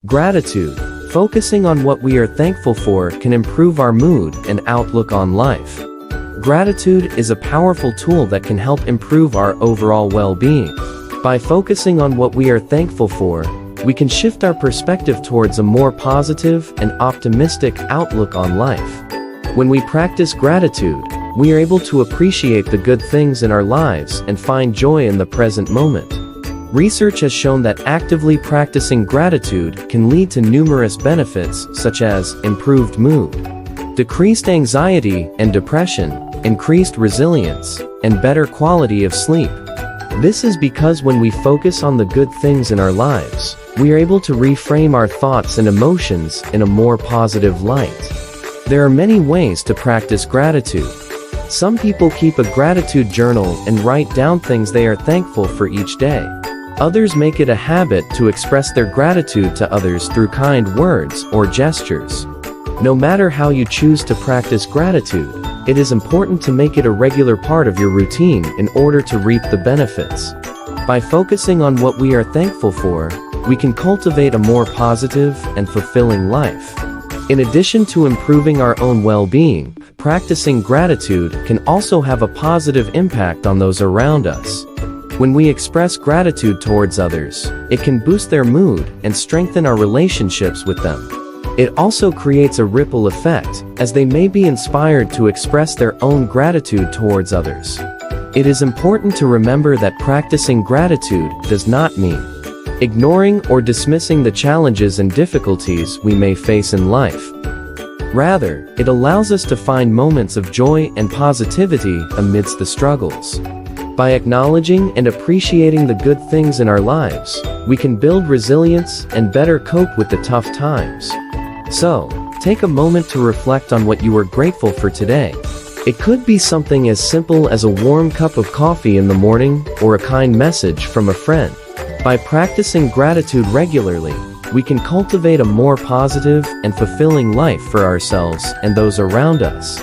Gratitude. Focusing on what we are thankful for can improve our mood and outlook on life. Gratitude is a powerful tool that can help improve our overall well-being. By focusing on what we are thankful for, we can shift our perspective towards a more positive and optimistic outlook on life. When we practice gratitude, we are able to appreciate the good things in our lives and find joy in the present moment. Research has shown that actively practicing gratitude can lead to numerous benefits such as improved mood, decreased anxiety and depression, increased resilience, and better quality of sleep. This is because when we focus on the good things in our lives, we are able to reframe our thoughts and emotions in a more positive light. There are many ways to practice gratitude. Some people keep a gratitude journal and write down things they are thankful for each day. Others make it a habit to express their gratitude to others through kind words or gestures. No matter how you choose to practice gratitude, it is important to make it a regular part of your routine in order to reap the benefits. By focusing on what we are thankful for, we can cultivate a more positive and fulfilling life. In addition to improving our own well-being, practicing gratitude can also have a positive impact on those around us. When we express gratitude towards others, it can boost their mood and strengthen our relationships with them. It also creates a ripple effect, as they may be inspired to express their own gratitude towards others. It is important to remember that practicing gratitude does not mean ignoring or dismissing the challenges and difficulties we may face in life. Rather, it allows us to find moments of joy and positivity amidst the struggles. By acknowledging and appreciating the good things in our lives, we can build resilience and better cope with the tough times. So, take a moment to reflect on what you are grateful for today. It could be something as simple as a warm cup of coffee in the morning or a kind message from a friend. By practicing gratitude regularly, we can cultivate a more positive and fulfilling life for ourselves and those around us.